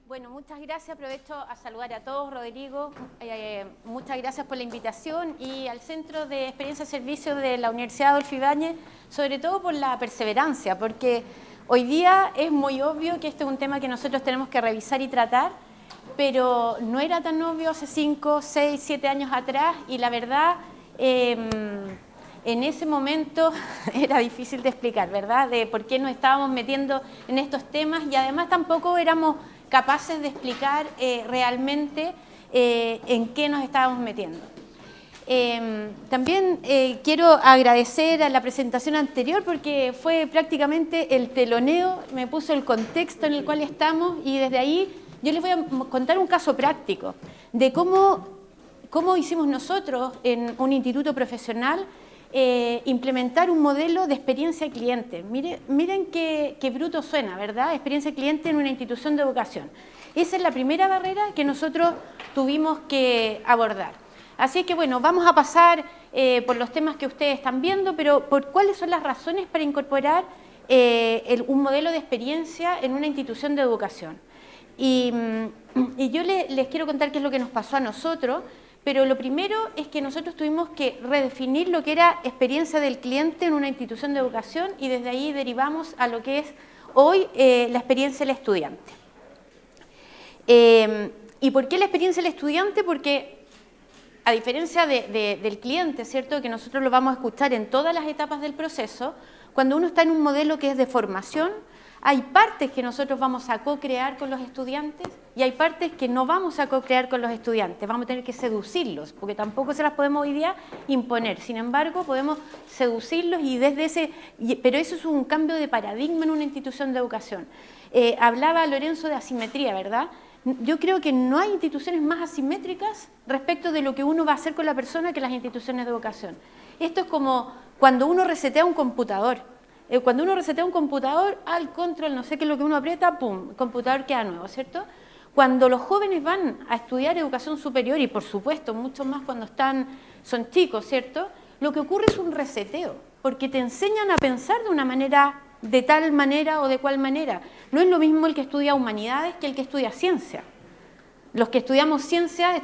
Bueno, muchas gracias. Aprovecho a saludar a todos, Rodrigo. Muchas gracias por la invitación y al Centro de Experiencia y Servicio de la Universidad Adolfo Ibáñez, sobre todo por la perseverancia, porque hoy día es muy obvio que este es un tema que nosotros tenemos que revisar y tratar, pero no era tan obvio hace 5, 6, 7 años atrás y la verdad, en ese momento era difícil de explicar, ¿verdad? De por qué nos estábamos metiendo en estos temas y además tampoco éramos capaces de explicar realmente en qué nos estábamos metiendo. También quiero agradecer a la presentación anterior porque fue prácticamente el teloneo, me puso el contexto en el cual estamos y desde ahí yo les voy a contar un caso práctico de cómo hicimos nosotros en un instituto profesional implementar un modelo de experiencia cliente. Miren qué bruto suena, ¿verdad? Experiencia cliente en una institución de educación. Esa es la primera barrera que nosotros tuvimos que abordar. Así que bueno, vamos a pasar por los temas que ustedes están viendo, pero por cuáles son las razones para incorporar un modelo de experiencia en una institución de educación. Y yo les quiero contar qué es lo que nos pasó a nosotros. Pero lo primero es que nosotros tuvimos que redefinir lo que era experiencia del cliente en una institución de educación y desde ahí derivamos a lo que es hoy la experiencia del estudiante. ¿Y por qué la experiencia del estudiante? Porque a diferencia del cliente, ¿cierto?, que nosotros lo vamos a escuchar en todas las etapas del proceso, cuando uno está en un modelo que es de formación, hay partes que nosotros vamos a co-crear con los estudiantes y hay partes que no vamos a co-crear con los estudiantes. Vamos a tener que seducirlos, porque tampoco se las podemos hoy día imponer. Sin embargo, podemos seducirlos y pero eso es un cambio de paradigma en una institución de educación. Hablaba Lorenzo de asimetría, ¿verdad? Yo creo que no hay instituciones más asimétricas respecto de lo que uno va a hacer con la persona que las instituciones de educación. Esto es como cuando uno resetea un computador. Cuando uno resetea un computador, al control, no sé qué es lo que uno aprieta, ¡pum!, el computador queda nuevo, ¿cierto? Cuando los jóvenes van a estudiar educación superior, y por supuesto, mucho más cuando son chicos, ¿cierto?, lo que ocurre es un reseteo, porque te enseñan a pensar de una manera, de tal manera o de cual manera. No es lo mismo el que estudia humanidades que el que estudia ciencia. Los que estudiamos ciencia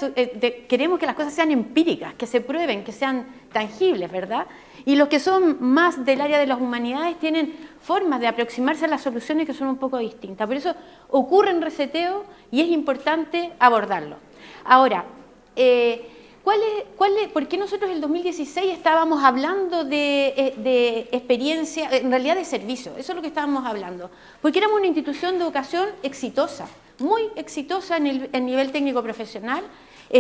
queremos que las cosas sean empíricas, que se prueben, que sean tangibles, ¿verdad? Y los que son más del área de las humanidades tienen formas de aproximarse a las soluciones que son un poco distintas. Por eso ocurre un reseteo y es importante abordarlo. Ahora, ¿por qué nosotros en el 2016 estábamos hablando de experiencia, en realidad de servicio? Eso es lo que estábamos hablando. Porque éramos una institución de educación exitosa, muy exitosa en el nivel técnico profesional.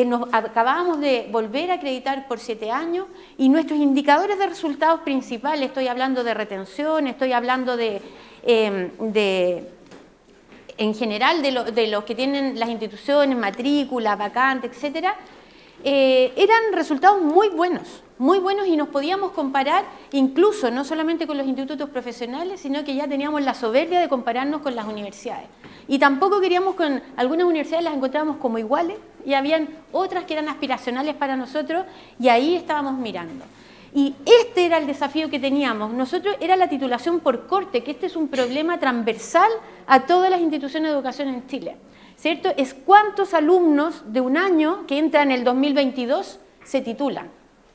Nos acabábamos de volver a acreditar por 7 años y nuestros indicadores de resultados principales, estoy hablando de retención, estoy hablando en general de los que tienen las instituciones, matrícula, vacante, etcétera, eran resultados muy buenos y nos podíamos comparar incluso no solamente con los institutos profesionales, sino que ya teníamos la soberbia de compararnos con las universidades. Y tampoco queríamos con algunas universidades, las encontrábamos como iguales y habían otras que eran aspiracionales para nosotros y ahí estábamos mirando. Y este era el desafío que teníamos. Nosotros era la titulación por corte, que este es un problema transversal a todas las instituciones de educación en Chile, ¿cierto? Es cuántos alumnos de un año que entran en el 2022 se titulan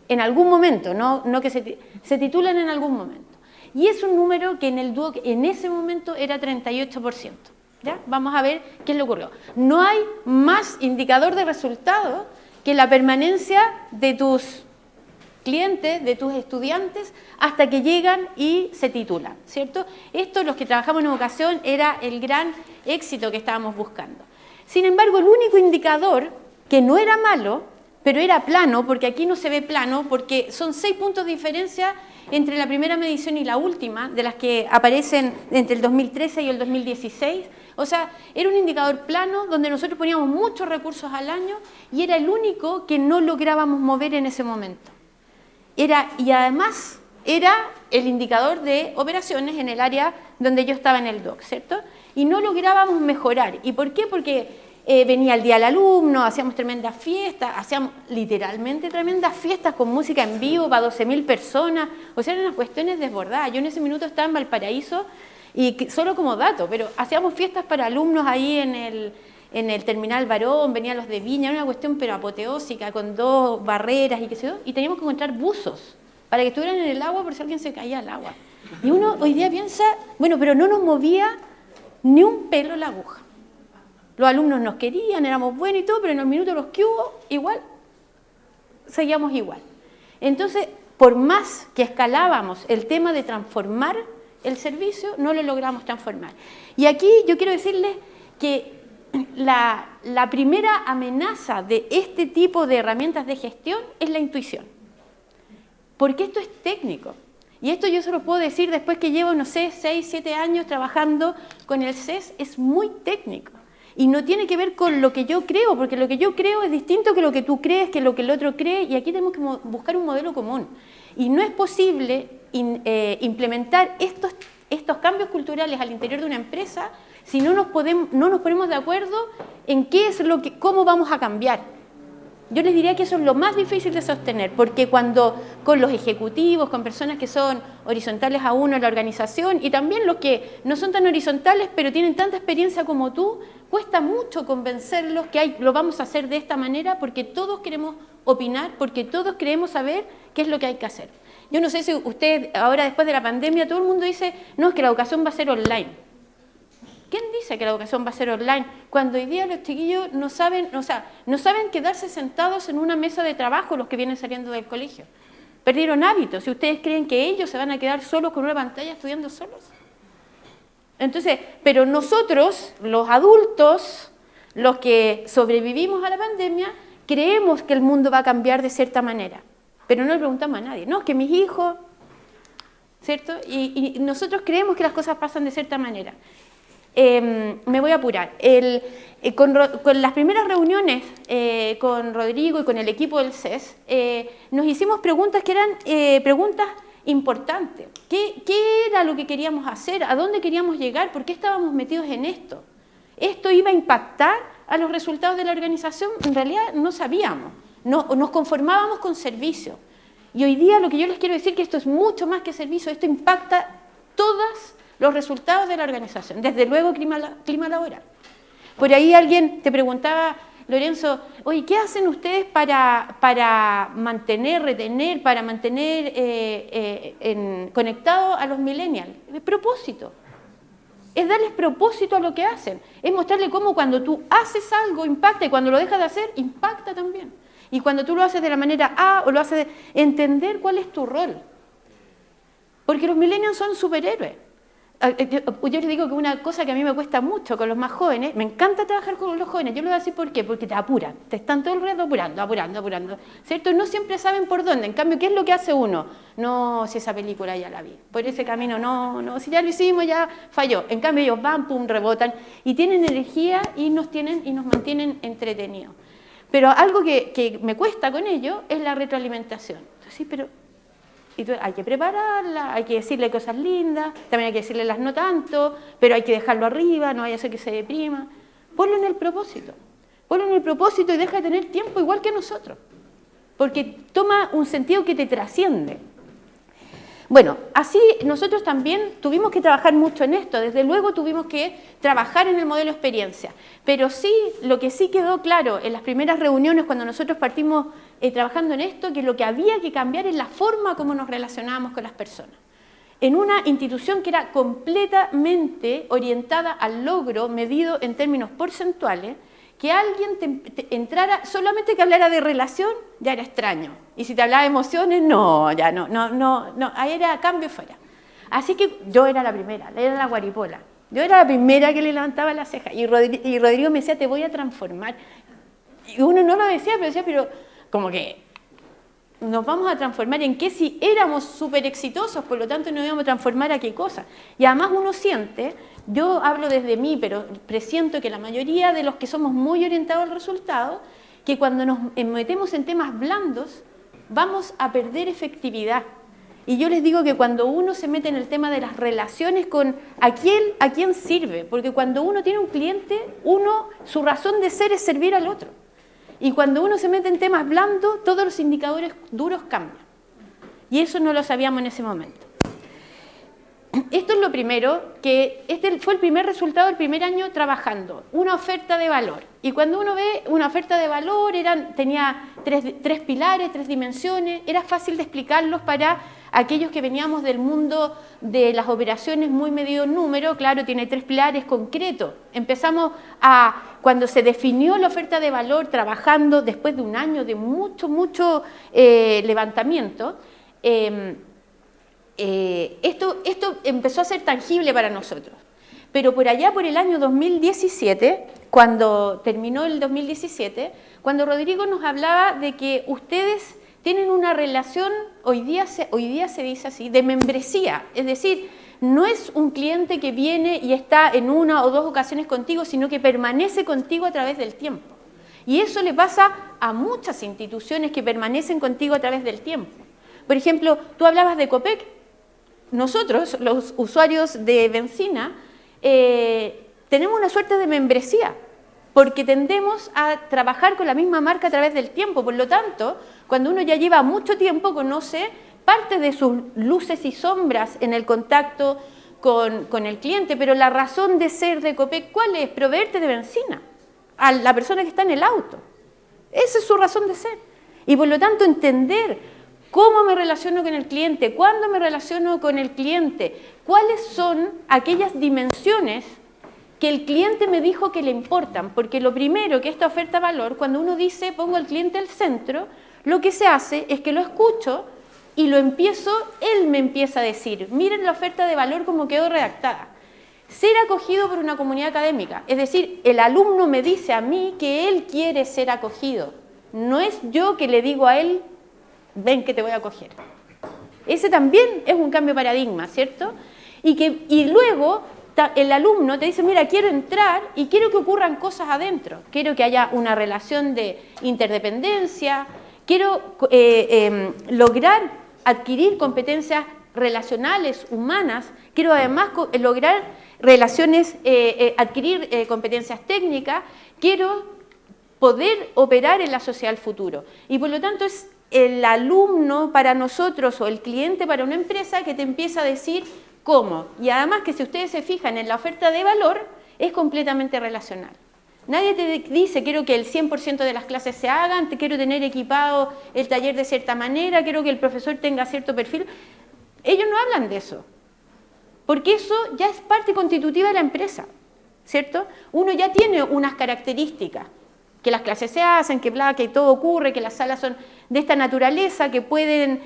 en algún momento, no que se titulan en algún momento. Y es un número que en el DUOC en ese momento era 38%. ¿Ya? Vamos a ver qué le ocurrió. No hay más indicador de resultado que la permanencia de tus clientes, de tus estudiantes, hasta que llegan y se titulan, ¿cierto? Esto, los que trabajamos en educación, era el gran éxito que estábamos buscando. Sin embargo, el único indicador que no era malo, pero era plano, porque aquí no se ve plano, porque son 6 puntos de diferencia entre la primera medición y la última, de las que aparecen entre el 2013 y el 2016. O sea, era un indicador plano donde nosotros poníamos muchos recursos al año y era el único que no lográbamos mover en ese momento. Y además era el indicador de operaciones en el área donde yo estaba en el DOC, ¿cierto? Y no lográbamos mejorar. ¿Y por qué? Porque venía el día del alumno, hacíamos tremendas fiestas, hacíamos literalmente tremendas fiestas con música en vivo para 12.000 personas. O sea, eran unas cuestiones desbordadas. Yo en ese minuto estaba en Valparaíso y solo como dato, pero hacíamos fiestas para alumnos ahí en el terminal Barón, venían los de Viña, era una cuestión pero apoteósica, con 2 barreras y qué sé yo, y teníamos que encontrar buzos para que estuvieran en el agua por si alguien se caía al agua. Y uno hoy día piensa, bueno, pero no nos movía ni un pelo la aguja. Los alumnos nos querían, éramos buenos y todo, pero en los minutos los que hubo, igual, seguíamos igual. Entonces, por más que escalábamos el tema de transformar el servicio, no lo logramos transformar. Y aquí yo quiero decirles que la primera amenaza de este tipo de herramientas de gestión es la intuición. Porque esto es técnico. Y esto yo se lo puedo decir después que llevo, no sé, 6, 7 años trabajando con el CES, es muy técnico. Y no tiene que ver con lo que yo creo, porque lo que yo creo es distinto que lo que tú crees, que lo que el otro cree, y aquí tenemos que buscar un modelo común. Y no es posible implementar estos cambios culturales al interior de una empresa si no nos ponemos de acuerdo en cómo vamos a cambiar. Yo les diría que eso es lo más difícil de sostener, porque cuando con los ejecutivos, con personas que son horizontales a uno en la organización, y también los que no son tan horizontales, pero tienen tanta experiencia como tú, cuesta mucho convencerlos que lo vamos a hacer de esta manera, porque todos queremos opinar, porque todos queremos saber qué es lo que hay que hacer. Yo no sé si usted, ahora después de la pandemia, todo el mundo dice, no, es que la educación va a ser online. ¿Quién dice que la educación va a ser online? Cuando hoy día los chiquillos no saben quedarse sentados en una mesa de trabajo los que vienen saliendo del colegio. Perdieron hábitos. Si ustedes creen que ellos se van a quedar solos con una pantalla estudiando solos. Entonces, pero nosotros, los adultos, los que sobrevivimos a la pandemia, creemos que el mundo va a cambiar de cierta manera. Pero no le preguntamos a nadie. No, es que mis hijos, ¿cierto? Y nosotros creemos que las cosas pasan de cierta manera. Me voy a apurar. Con las primeras reuniones con Rodrigo y con el equipo del CES, nos hicimos preguntas que eran preguntas importantes. ¿Qué era lo que queríamos hacer? ¿A dónde queríamos llegar? ¿Por qué estábamos metidos en esto? ¿Esto iba a impactar a los resultados de la organización? En realidad no sabíamos. Nos conformábamos con servicio. Y hoy día lo que yo les quiero decir es que esto es mucho más que servicio. Esto impacta todas los resultados de la organización, desde luego clima laboral. Por ahí alguien te preguntaba, Lorenzo, oye, ¿qué hacen ustedes para mantener, retener, para mantener conectados a los millennials? El propósito. Es darles propósito a lo que hacen. Es mostrarles cómo cuando tú haces algo impacta y cuando lo dejas de hacer, impacta también. Y cuando tú lo haces de la manera A o lo haces de entender cuál es tu rol. Porque los millennials son superhéroes. Yo les digo que una cosa que a mí me cuesta mucho con los más jóvenes, me encanta trabajar con los jóvenes, yo les voy a decir por qué, porque te apuran, te están todo el rato apurando, ¿cierto? No siempre saben por dónde, en cambio, ¿qué es lo que hace uno? No, si esa película ya la vi, por ese camino no, si ya lo hicimos ya falló, en cambio ellos van, pum, rebotan, y tienen energía y nos mantienen entretenidos. Pero algo que me cuesta con ellos es la retroalimentación. Entonces, sí, pero... hay que prepararla, hay que decirle cosas lindas, también hay que decirle las no tanto, pero hay que dejarlo arriba, no vaya a ser que se deprima. Ponlo en el propósito y deja de tener tiempo igual que nosotros, porque toma un sentido que te trasciende. Bueno, así nosotros también tuvimos que trabajar mucho en esto, desde luego tuvimos que trabajar en el modelo experiencia, pero sí, lo que sí quedó claro en las primeras reuniones cuando nosotros partimos trabajando en esto, que lo que había que cambiar es la forma como nos relacionábamos con las personas. En una institución que era completamente orientada al logro medido en términos porcentuales, que alguien entrara, solamente que hablara de relación, ya era extraño. Y si te hablaba de emociones, no, ahí era cambio fuera. Así que yo era la primera, era la guaripola. Yo era la primera que le levantaba la ceja. Y Rodrigo me decía, te voy a transformar. Y uno no lo decía, pero como que nos vamos a transformar en qué si éramos súper exitosos, por lo tanto nos íbamos a transformar a qué cosa. Y además uno siente, yo hablo desde mí, pero presiento que la mayoría de los que somos muy orientados al resultado, que cuando nos metemos en temas blandos, vamos a perder efectividad. Y yo les digo que cuando uno se mete en el tema de las relaciones con a quién sirve, porque cuando uno tiene un cliente, su razón de ser es servir al otro. Y cuando uno se mete en temas blandos, todos los indicadores duros cambian. Y eso no lo sabíamos en ese momento. esto es lo primero, que este fue el primer resultado del primer año trabajando, una oferta de valor. Y cuando uno ve una oferta de valor, tenía tres pilares, 3 dimensiones, era fácil de explicarlos para aquellos que veníamos del mundo de las operaciones muy medido en número. Claro, tiene 3 pilares concretos. Cuando se definió la oferta de valor, trabajando después de un año de mucho levantamiento, esto empezó a ser tangible para nosotros. Pero por allá, por el año 2017, cuando terminó el 2017, cuando Rodrigo nos hablaba de que ustedes tienen una relación, hoy día se dice así, de membresía. Es decir, no es un cliente que viene y está en 1 o 2 ocasiones contigo, sino que permanece contigo a través del tiempo. Y eso le pasa a muchas instituciones que permanecen contigo a través del tiempo. Por ejemplo, tú hablabas de Copec. Nosotros, los usuarios de Bencina, tenemos una suerte de membresía, porque tendemos a trabajar con la misma marca a través del tiempo. Por lo tanto, cuando uno ya lleva mucho tiempo, conoce parte de sus luces y sombras en el contacto con el cliente, pero la razón de ser de Copec, ¿cuál es? Proveerte de benzina a la persona que está en el auto. Esa es su razón de ser. Y por lo tanto, entender cómo me relaciono con el cliente, cuándo me relaciono con el cliente, cuáles son aquellas dimensiones que el cliente me dijo que le importan. Porque lo primero que esta oferta valor, cuando uno dice pongo al cliente al centro, lo que se hace es que lo escucho y él me empieza a decir, miren la oferta de valor como quedó redactada. Ser acogido por una comunidad académica, es decir, el alumno me dice a mí que él quiere ser acogido. No es yo que le digo a él, ven que te voy a acoger. Ese también es un cambio de paradigma, ¿cierto? Y luego el alumno te dice, mira, quiero entrar y quiero que ocurran cosas adentro. Quiero que haya una relación de interdependencia, quiero lograr adquirir competencias relacionales, humanas, quiero además lograr adquirir competencias técnicas, quiero poder operar en la sociedad del futuro. Y por lo tanto es el alumno para nosotros o el cliente para una empresa que te empieza a decir cómo. Y además que si ustedes se fijan en la oferta de valor, es completamente relacional. Nadie te dice, quiero que el 100% de las clases se hagan, quiero tener equipado el taller de cierta manera, quiero que el profesor tenga cierto perfil. Ellos no hablan de eso, porque eso ya es parte constitutiva de la empresa, ¿cierto? Uno ya tiene unas características, que las clases se hacen, que todo ocurre, que las salas son de esta naturaleza, que pueden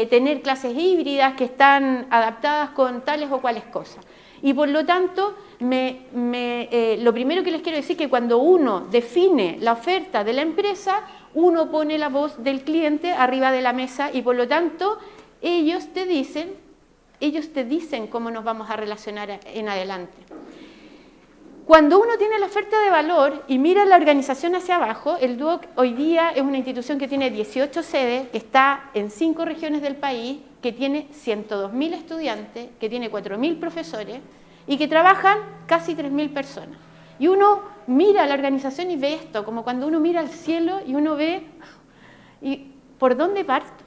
tener clases híbridas, que están adaptadas con tales o cuales cosas. Y por lo tanto, lo primero que les quiero decir es que cuando uno define la oferta de la empresa, uno pone la voz del cliente arriba de la mesa y por lo tanto ellos te dicen cómo nos vamos a relacionar en adelante. Cuando uno tiene la oferta de valor y mira la organización hacia abajo, el DUOC hoy día es una institución que tiene 18 sedes, que está en 5 regiones del país, que tiene 102.000 estudiantes, que tiene 4.000 profesores y que trabajan casi 3.000 personas. Y uno mira la organización y ve esto, como cuando uno mira al cielo y uno ve, ¿y por dónde parto?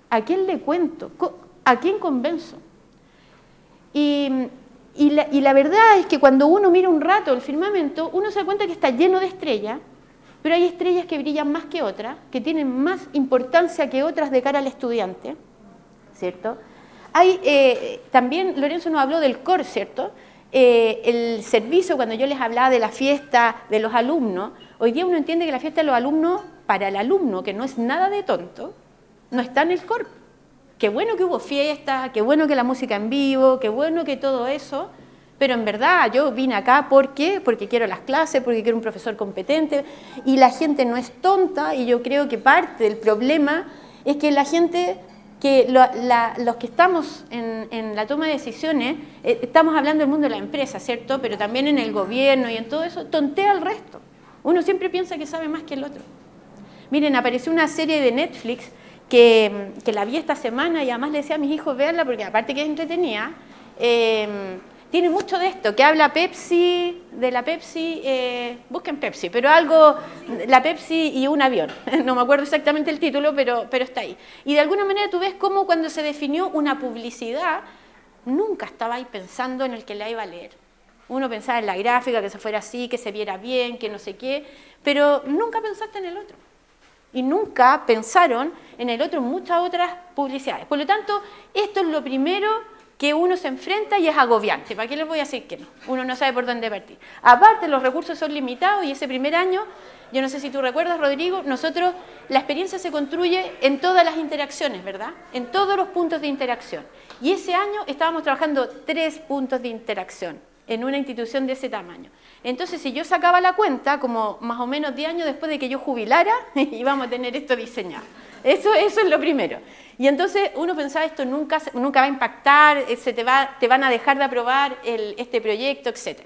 ¿A quién le cuento? ¿A quién convenzo? Y la verdad es que cuando uno mira un rato el firmamento, uno se da cuenta que está lleno de estrellas, pero hay estrellas que brillan más que otras, que tienen más importancia que otras de cara al estudiante, ¿cierto? También Lorenzo nos habló del core, ¿cierto? El servicio, cuando yo les hablaba de la fiesta de los alumnos, hoy día uno entiende que la fiesta de los alumnos, para el alumno, que no es nada de tonto, no está en el core. Qué bueno que hubo fiesta, qué bueno que la música en vivo, qué bueno que todo eso, pero en verdad yo vine acá porque quiero las clases, porque quiero un profesor competente y la gente no es tonta y yo creo que parte del problema es que la gente, los que estamos en la toma de decisiones, estamos hablando del mundo de la empresa, ¿cierto? Pero también en el gobierno y en todo eso, tontea al resto. Uno siempre piensa que sabe más que el otro. Miren, apareció una serie de Netflix que la vi esta semana y además le decía a mis hijos verla porque aparte que es entretenida, tiene mucho de esto, que habla Pepsi, de la Pepsi, busquen Pepsi, pero algo, la Pepsi y un avión, no me acuerdo exactamente el título, pero está ahí. Y de alguna manera tú ves cómo cuando se definió una publicidad, nunca estabais pensando en el que la iba a leer. Uno pensaba en la gráfica, que se fuera así, que se viera bien, que no sé qué, pero nunca pensaste en el otro. Y nunca pensaron en el otro muchas otras publicidades. Por lo tanto, esto es lo primero que uno se enfrenta y es agobiante. ¿Para qué les voy a decir que no? Uno no sabe por dónde partir. Aparte, los recursos son limitados y ese primer año, yo no sé si tú recuerdas, Rodrigo, nosotros, la experiencia se construye en todas las interacciones, ¿verdad? En todos los puntos de interacción. Y ese año estábamos trabajando 3 puntos de interacción en una institución de ese tamaño. Entonces, si yo sacaba la cuenta, como más o menos 10 años después de que yo jubilara, íbamos a tener esto diseñado. Eso es lo primero. Y entonces uno pensaba, esto nunca va a impactar, te van a dejar de aprobar este proyecto, etc.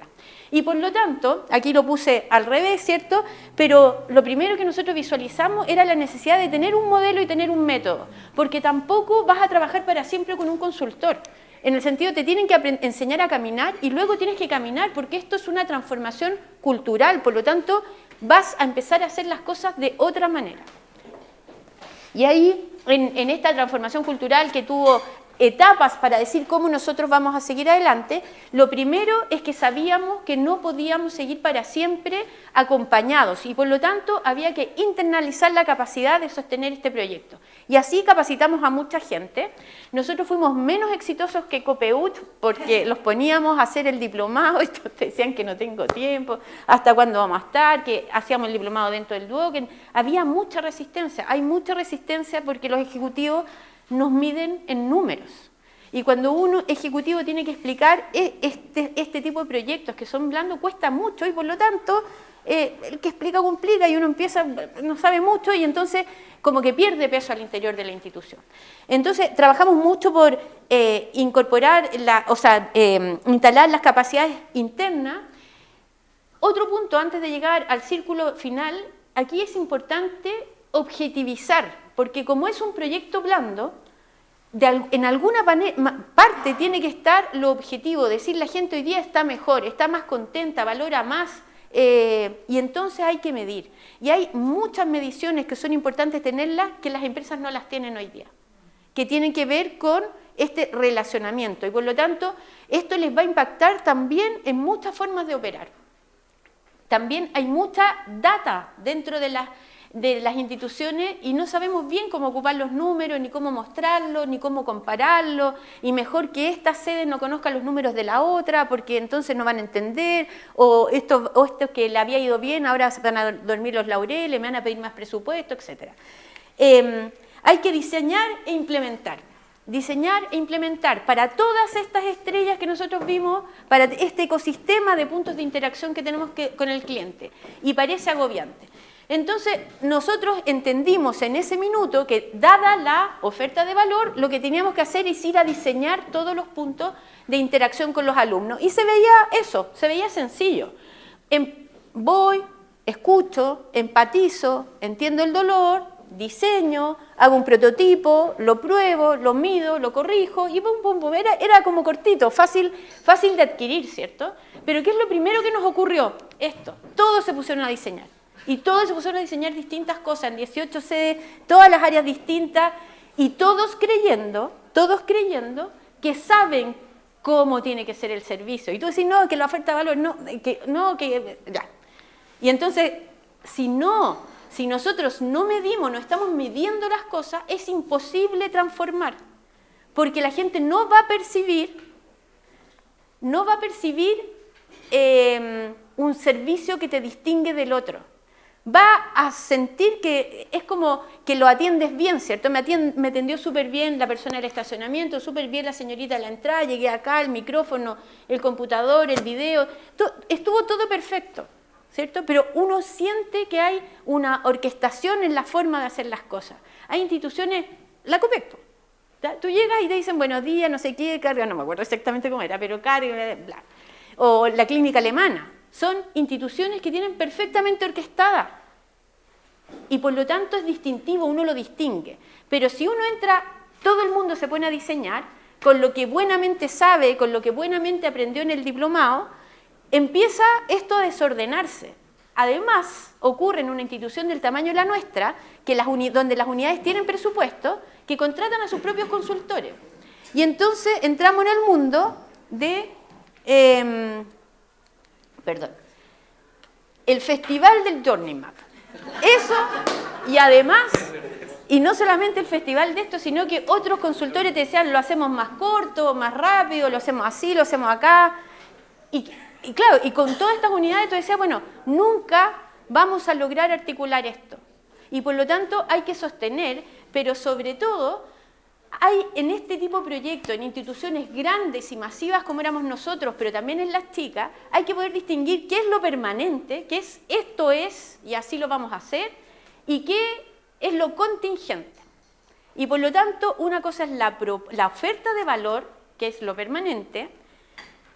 Y por lo tanto, aquí lo puse al revés, ¿cierto? Pero lo primero que nosotros visualizamos era la necesidad de tener un modelo y tener un método, porque tampoco vas a trabajar para siempre con un consultor. En el sentido, te tienen que enseñar a caminar y luego tienes que caminar, porque esto es una transformación cultural, por lo tanto, vas a empezar a hacer las cosas de otra manera. Y ahí, en esta transformación cultural que tuvo etapas para decir cómo nosotros vamos a seguir adelante, lo primero es que sabíamos que no podíamos seguir para siempre acompañados y por lo tanto había que internalizar la capacidad de sostener este proyecto. Y así capacitamos a mucha gente. Nosotros fuimos menos exitosos que Copeut porque los poníamos a hacer el diplomado, estos decían que no tengo tiempo, hasta cuándo vamos a estar, que hacíamos el diplomado dentro del Duoc. Había mucha resistencia, hay mucha resistencia porque los ejecutivos nos miden en números. Y cuando uno ejecutivo tiene que explicar este tipo de proyectos que son blandos, cuesta mucho y por lo tanto el que explica complica y uno empieza, no sabe mucho y entonces como que pierde peso al interior de la institución. Entonces trabajamos mucho por incorporar, instalar las capacidades internas. Otro punto antes de llegar al círculo final, aquí es importante objetivizar, porque como es un proyecto blando, en alguna parte tiene que estar lo objetivo, decir la gente hoy día está mejor, está más contenta, valora más, y entonces hay que medir. Y hay muchas mediciones que son importantes tenerlas que las empresas no las tienen hoy día, que tienen que ver con este relacionamiento, y por lo tanto esto les va a impactar también en muchas formas de operar. También hay mucha data dentro de las instituciones y no sabemos bien cómo ocupar los números, ni cómo mostrarlos, ni cómo compararlos, y mejor que esta sede no conozca los números de la otra, porque entonces no van a entender, o esto que le había ido bien, ahora se van a dormir los laureles, me van a pedir más presupuesto, etc. Hay que diseñar e implementar. Diseñar e implementar para todas estas estrellas que nosotros vimos, para este ecosistema de puntos de interacción que tenemos con el cliente, y parece agobiante. Entonces, nosotros entendimos en ese minuto que, dada la oferta de valor, lo que teníamos que hacer es ir a diseñar todos los puntos de interacción con los alumnos. Y se veía eso, se veía sencillo. Voy, escucho, empatizo, entiendo el dolor, diseño, hago un prototipo, lo pruebo, lo mido, lo corrijo y pum, pum, pum. Era como cortito, fácil de adquirir, ¿cierto? Pero ¿qué es lo primero que nos ocurrió? Esto, todos se pusieron a diseñar. Y todos se pusieron a diseñar distintas cosas, en 18 sedes, todas las áreas distintas, y todos creyendo que saben cómo tiene que ser el servicio. Y tú decís, no, que la oferta de valor, ya. Y entonces, si nosotros no medimos, no estamos midiendo las cosas, es imposible transformar, porque la gente no va a percibir un servicio que te distingue del otro. Va a sentir que es como que lo atiendes bien, ¿cierto? Me atendió súper bien la persona del estacionamiento, súper bien la señorita de la entrada, llegué acá, el micrófono, el computador, el video, estuvo todo perfecto, ¿cierto? Pero uno siente que hay una orquestación en la forma de hacer las cosas. Hay instituciones, la Copec, tú llegas y te dicen buenos días, no sé qué, carga, no me acuerdo exactamente cómo era, pero carga, bla. O la clínica alemana. Son instituciones que tienen perfectamente orquestada y por lo tanto es distintivo, uno lo distingue. Pero si uno entra, todo el mundo se pone a diseñar con lo que buenamente sabe, con lo que buenamente aprendió en el diplomado, empieza esto a desordenarse. Además, ocurre en una institución del tamaño de la nuestra, donde las unidades tienen presupuesto, que contratan a sus propios consultores. Y entonces entramos en el mundo de, el Festival del Journey Map. Eso, y además, y no solamente el festival de esto, sino que otros consultores te decían, lo hacemos más corto, más rápido, lo hacemos así, lo hacemos acá. Y claro, y con todas estas unidades tú decías, bueno, nunca vamos a lograr articular esto. Y por lo tanto hay que sostener, pero sobre todo, hay en este tipo de proyectos, en instituciones grandes y masivas como éramos nosotros, pero también en las chicas, hay que poder distinguir qué es lo permanente, qué es esto es, y así lo vamos a hacer, y qué es lo contingente. Y por lo tanto, una cosa es la oferta de valor, que es lo permanente,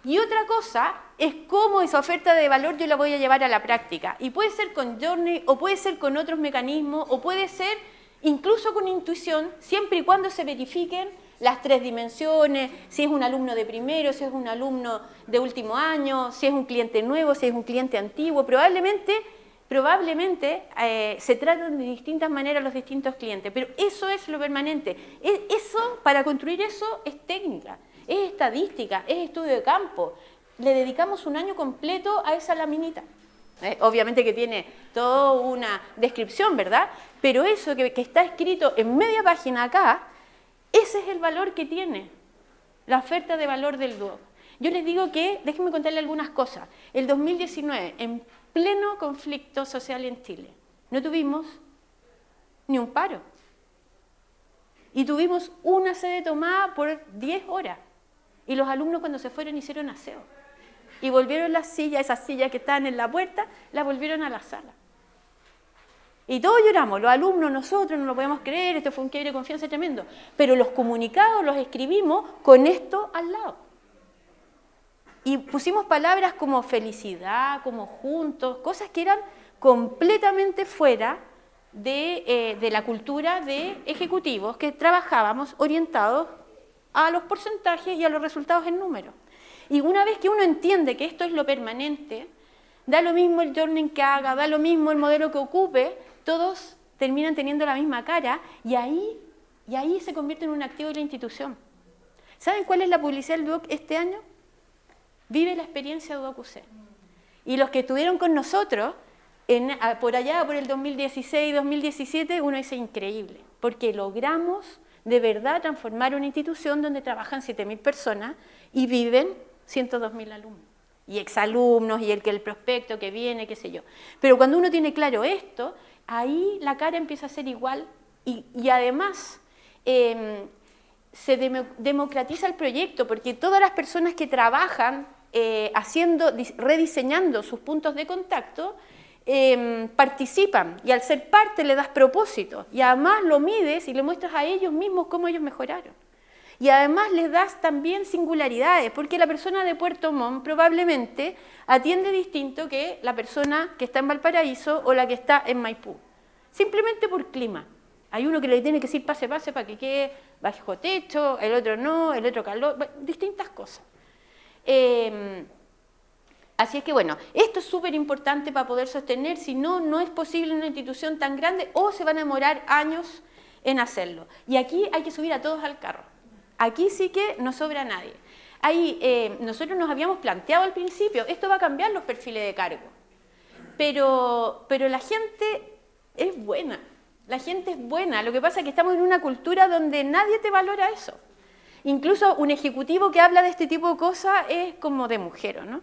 y otra cosa es cómo esa oferta de valor yo la voy a llevar a la práctica. Y puede ser con Journey, o puede ser con otros mecanismos, o puede ser incluso con intuición, siempre y cuando se verifiquen las 3 dimensiones, si es un alumno de primero, si es un alumno de último año, si es un cliente nuevo, si es un cliente antiguo. Probablemente se tratan de distintas maneras los distintos clientes, pero eso es lo permanente. Eso, para construir eso, es técnica, es estadística, es estudio de campo. Le dedicamos un año completo a esa laminita. Obviamente que tiene toda una descripción, ¿verdad? Pero eso que está escrito en media página acá, ese es el valor que tiene la oferta de valor del Duoc. Yo les digo que, déjenme contarles algunas cosas. El 2019, en pleno conflicto social en Chile, no tuvimos ni un paro. Y tuvimos una sede tomada por 10 horas. Y los alumnos cuando se fueron hicieron aseo. Y volvieron las sillas, esas sillas que estaban en la puerta, las volvieron a la sala. Y todos lloramos, los alumnos, nosotros, no lo podemos creer, esto fue un quiebre de confianza tremendo. Pero los comunicados los escribimos con esto al lado. Y pusimos palabras como felicidad, como juntos, cosas que eran completamente fuera de la cultura de ejecutivos que trabajábamos orientados a los porcentajes y a los resultados en números. Y una vez que uno entiende que esto es lo permanente, da lo mismo el journey que haga, da lo mismo el modelo que ocupe, todos terminan teniendo la misma cara y ahí se convierte en un activo de la institución. ¿Saben cuál es la publicidad del Duoc este año? Vive la experiencia Duoc UC. Y los que estuvieron con nosotros, por allá, por el 2016, 2017, uno dice increíble, porque logramos de verdad transformar una institución donde trabajan 7.000 personas y viven 102.000 alumnos. Y exalumnos, y el prospecto que viene, qué sé yo. Pero cuando uno tiene claro esto, ahí la cara empieza a ser igual y además se democratiza el proyecto, porque todas las personas que trabajan rediseñando sus puntos de contacto, participan, y al ser parte le das propósito, y además lo mides y le muestras a ellos mismos cómo ellos mejoraron. Y además les das también singularidades, porque la persona de Puerto Montt probablemente atiende distinto que la persona que está en Valparaíso o la que está en Maipú. Simplemente por clima. Hay uno que le tiene que decir pase para que quede bajo techo, el otro no, el otro calor, distintas cosas. Así es que bueno, esto es súper importante para poder sostener, si no, no es posible en una institución tan grande o se van a demorar años en hacerlo. Y aquí hay que subir a todos al carro. Aquí sí que no sobra nadie. Nosotros nos habíamos planteado al principio, esto va a cambiar los perfiles de cargo, pero la gente es buena, lo que pasa es que estamos en una cultura donde nadie te valora eso. Incluso un ejecutivo que habla de este tipo de cosas es como de mujer, ¿no?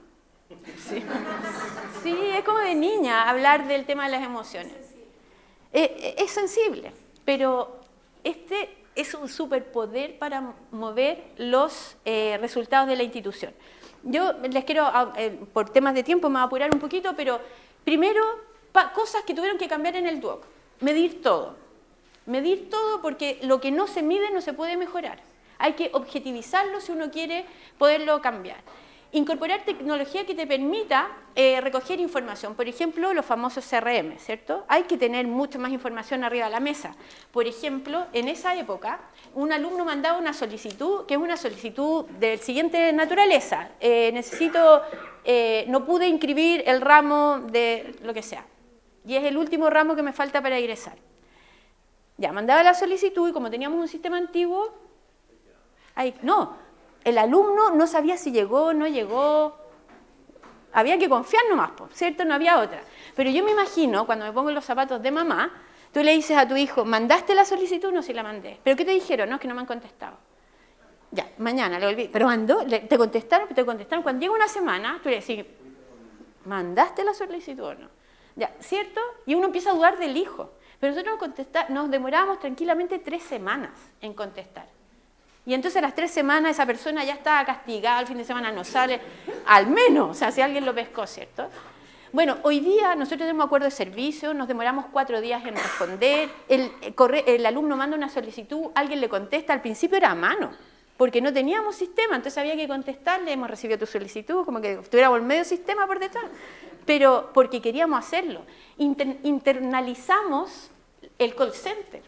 Sí, es como de niña hablar del tema de las emociones. Es sensible, pero este es un superpoder para mover los resultados de la institución. Yo les quiero, por temas de tiempo me voy a apurar un poquito, pero primero, cosas que tuvieron que cambiar en el Duoc. Medir todo porque lo que no se mide no se puede mejorar. Hay que objetivizarlo si uno quiere poderlo cambiar. Incorporar tecnología que te permita recoger información, por ejemplo, los famosos CRM, ¿cierto? Hay que tener mucha más información arriba de la mesa. Por ejemplo, en esa época, un alumno mandaba una solicitud, que es una solicitud de siguiente naturaleza. No pude inscribir el ramo de lo que sea, y es el último ramo que me falta para ingresar. Ya, mandaba la solicitud y como teníamos un sistema antiguo, No, el alumno no sabía si llegó o no llegó. Había que confiar nomás, ¿cierto? No había otra. Pero yo me imagino, cuando me pongo en los zapatos de mamá, tú le dices a tu hijo, ¿mandaste la solicitud? No, sí la mandé. ¿Pero qué te dijeron? No, es que no me han contestado. Ya, mañana lo olvidé. Pero mandó, te contestaron. Cuando llega una semana, tú le decís, ¿mandaste la solicitud o no? Ya, ¿cierto? Y uno empieza a dudar del hijo. Pero nosotros nos demorábamos tranquilamente 3 semanas en contestar. Y entonces a las 3 semanas esa persona ya está castigada, el fin de semana no sale, al menos, o sea, si alguien lo pescó, ¿cierto? Bueno, hoy día nosotros tenemos acuerdo de servicio, nos demoramos 4 días en responder, el alumno manda una solicitud, alguien le contesta, al principio era a mano, porque no teníamos sistema, entonces había que contestarle, hemos recibido tu solicitud, como que tuviéramos el medio sistema por detrás, pero porque queríamos hacerlo. Internalizamos el call center.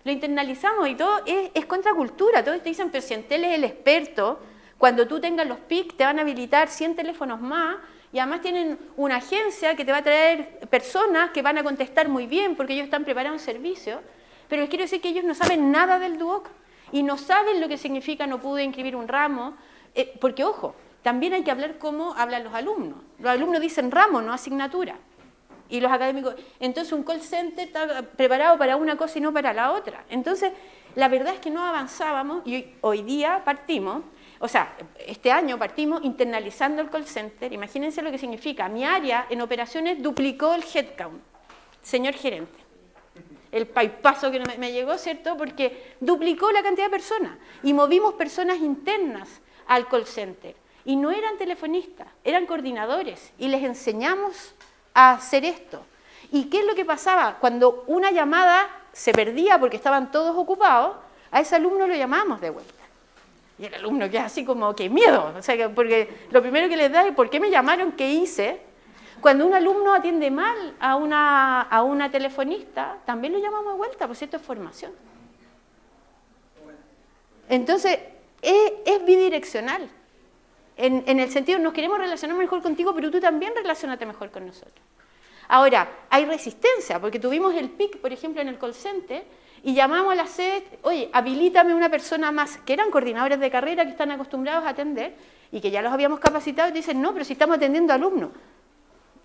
Lo internalizamos y todo es contracultura. Todos te dicen, pero si Entel es el experto, cuando tú tengas los PIC te van a habilitar 100 teléfonos más y además tienen una agencia que te va a traer personas que van a contestar muy bien porque ellos están preparando un servicio. Pero les quiero decir que ellos no saben nada del Duoc y no saben lo que significa no pude inscribir un ramo, porque ojo, también hay que hablar cómo hablan los alumnos. Los alumnos dicen ramo, no asignatura. Y los académicos, entonces un call center está preparado para una cosa y no para la otra. Entonces, la verdad es que no avanzábamos y hoy día partimos, o sea, este año partimos internalizando el call center. Imagínense lo que significa. Mi área en operaciones duplicó el headcount, señor gerente. El paipazo que me llegó, ¿cierto? Porque duplicó la cantidad de personas y movimos personas internas al call center. Y no eran telefonistas, eran coordinadores y les enseñamos a hacer esto. ¿Y qué es lo que pasaba? Cuando una llamada se perdía porque estaban todos ocupados, a ese alumno lo llamábamos de vuelta. Y el alumno queda así como, ¡qué miedo! O sea, porque lo primero que les da es, ¿por qué me llamaron? ¿Qué hice? Cuando un alumno atiende mal a una telefonista, también lo llamamos de vuelta, pues esto es formación. Entonces, es bidireccional. En el sentido, nos queremos relacionar mejor contigo, pero tú también relacionate mejor con nosotros. Ahora, hay resistencia, porque tuvimos el PIC, por ejemplo, en el call center, y llamamos a la sede, oye, habilítame una persona más, que eran coordinadores de carrera que están acostumbrados a atender, y que ya los habíamos capacitado, y te dicen, no, pero si estamos atendiendo alumnos.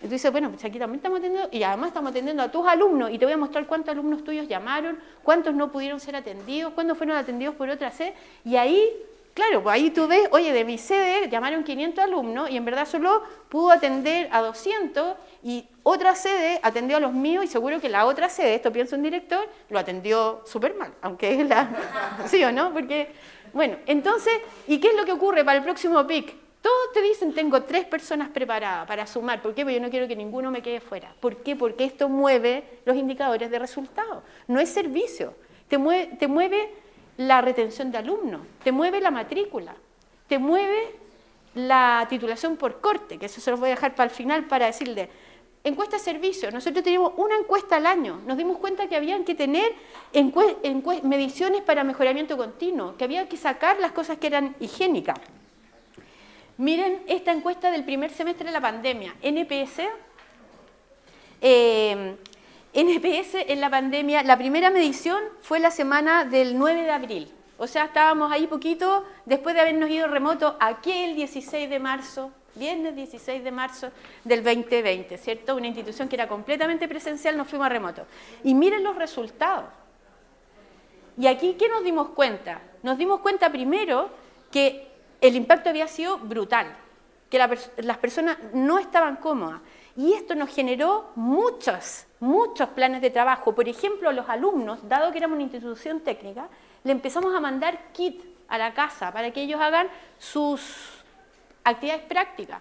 Y tú dices, bueno, pues aquí también estamos atendiendo, y además estamos atendiendo a tus alumnos, y te voy a mostrar cuántos alumnos tuyos llamaron, cuántos no pudieron ser atendidos, cuántos fueron atendidos por otra sede, y ahí, claro, pues ahí tú ves, oye, de mi sede llamaron 500 alumnos, y en verdad solo pudo atender a 200, y otra sede atendió a los míos, y seguro que la otra sede, esto pienso un director, lo atendió súper mal, aunque es la... ¿Sí o no? Porque, bueno, entonces, ¿y qué es lo que ocurre para el próximo PIC? Todos te dicen, tengo 3 personas preparadas para sumar. ¿Por qué? Porque yo no quiero que ninguno me quede fuera. ¿Por qué? Porque esto mueve los indicadores de resultados. No es servicio. Te mueve la retención de alumnos, te mueve la matrícula, te mueve la titulación por corte, que eso se los voy a dejar para el final para decirle. Encuesta de servicio. Nosotros teníamos una encuesta al año. Nos dimos cuenta que habían que tener mediciones para mejoramiento continuo, que había que sacar las cosas que eran higiénicas. Miren esta encuesta del primer semestre de la pandemia, NPS. NPS en la pandemia, la primera medición fue la semana del 9 de abril. O sea, estábamos ahí poquito después de habernos ido remoto aquel 16 de marzo, viernes 16 de marzo del 2020, ¿cierto? Una institución que era completamente presencial, nos fuimos a remoto. Y miren los resultados. Y aquí, ¿qué nos dimos cuenta? Nos dimos cuenta primero que el impacto había sido brutal, que las personas no estaban cómodas. Y esto nos generó muchos planes de trabajo. Por ejemplo, los alumnos, dado que éramos una institución técnica, le empezamos a mandar kit a la casa para que ellos hagan sus actividades prácticas.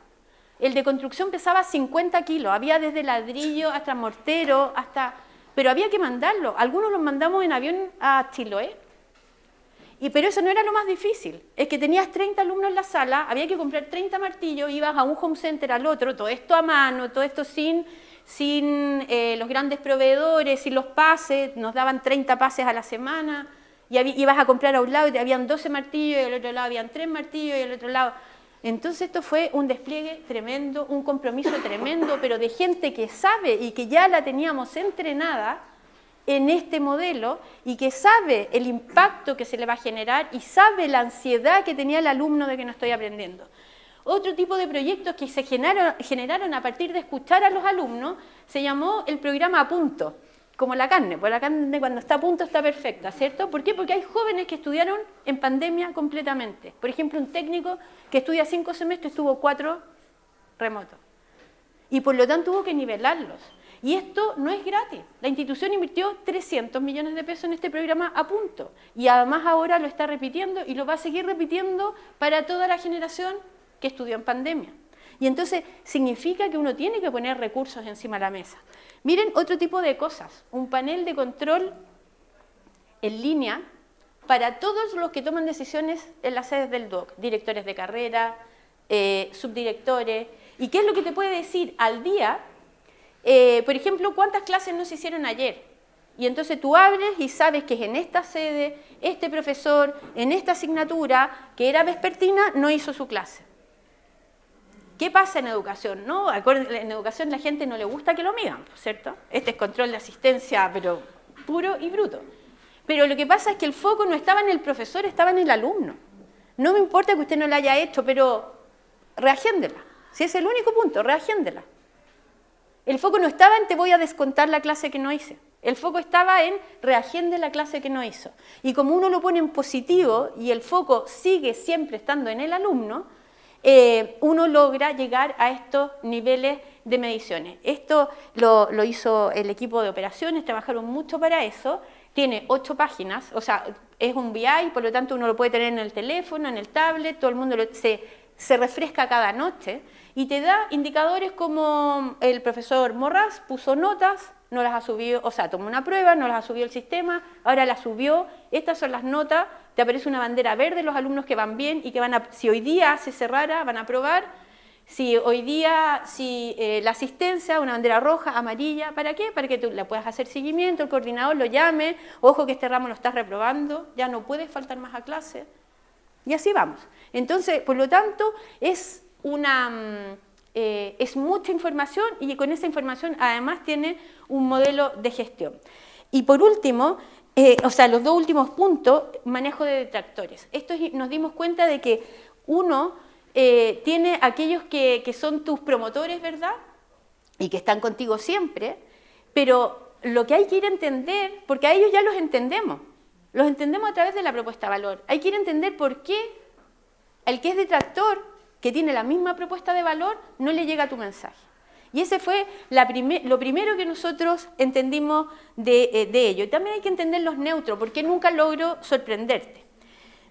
El de construcción pesaba 50 kilos, había desde ladrillo hasta mortero, pero había que mandarlo. Algunos los mandamos en avión a Chiloé. Pero eso no era lo más difícil, es que tenías 30 alumnos en la sala, había que comprar 30 martillos, ibas a un home center al otro, todo esto a mano, todo esto sin los grandes proveedores, sin los pases, nos daban 30 pases a la semana, y ibas a comprar a un lado y habían 12 martillos, y al otro lado habían 3 martillos, y al otro lado... Entonces esto fue un despliegue tremendo, un compromiso tremendo, pero de gente que sabe y que ya la teníamos entrenada en este modelo y que sabe el impacto que se le va a generar y sabe la ansiedad que tenía el alumno de que no estoy aprendiendo. Otro tipo de proyectos que se generaron a partir de escuchar a los alumnos se llamó el programa A Punto, como la carne, pues la carne cuando está a punto está perfecta, ¿cierto? ¿Por qué? Porque hay jóvenes que estudiaron en pandemia completamente. Por ejemplo, un técnico que estudia 5 semestres tuvo 4 remotos y por lo tanto hubo que nivelarlos. Y esto no es gratis. La institución invirtió 300 millones de pesos en este programa A Punto y además ahora lo está repitiendo y lo va a seguir repitiendo para toda la generación que estudió en pandemia. Y entonces significa que uno tiene que poner recursos encima de la mesa. Miren otro tipo de cosas, un panel de control en línea para todos los que toman decisiones en las sedes del DOC, directores de carrera, subdirectores, y qué es lo que te puede decir al día, por ejemplo, cuántas clases no se hicieron ayer. Y entonces tú abres y sabes que en esta sede, este profesor, en esta asignatura, que era vespertina, no hizo su clase. ¿Qué pasa en educación? ¿No? En educación la gente no le gusta que lo midan, ¿cierto? Este es control de asistencia, pero puro y bruto. Pero lo que pasa es que el foco no estaba en el profesor, estaba en el alumno. No me importa que usted no la haya hecho, pero reagéndela. Si es el único punto, reagéndela. El foco no estaba en te voy a descontar la clase que no hice. El foco estaba en reagende la clase que no hizo. Y como uno lo pone en positivo y el foco sigue siempre estando en el alumno, uno logra llegar a estos niveles de mediciones. Esto lo hizo el equipo de operaciones, trabajaron mucho para eso, tiene 8 páginas, o sea, es un BI, por lo tanto uno lo puede tener en el teléfono, en el tablet, todo el mundo se refresca cada noche y te da indicadores como el profesor Morras puso notas, no las ha subido, o sea, tomó una prueba, no las ha subido el sistema, ahora las subió, estas son las notas, te aparece una bandera verde, los alumnos que van bien y que si hoy día se cerrara, van a aprobar, si hoy día, la asistencia, una bandera roja, amarilla, ¿para qué? Para que tú le puedas hacer seguimiento, el coordinador lo llame, ojo que este ramo lo estás reprobando, ya no puedes faltar más a clase, y así vamos. Entonces, por lo tanto, es mucha información y con esa información además tiene un modelo de gestión. Y por último, los 2 últimos puntos, manejo de detractores. Esto nos dimos cuenta de que uno tiene aquellos que son tus promotores, ¿verdad? Y que están contigo siempre, pero lo que hay que ir a entender, porque a ellos ya los entendemos a través de la propuesta de valor. Hay que ir a entender por qué el que es detractor, que tiene la misma propuesta de valor, no le llega a tu mensaje. Y ese fue lo primero que nosotros entendimos de ello. Y también hay que entender los neutros, porque nunca logro sorprenderte.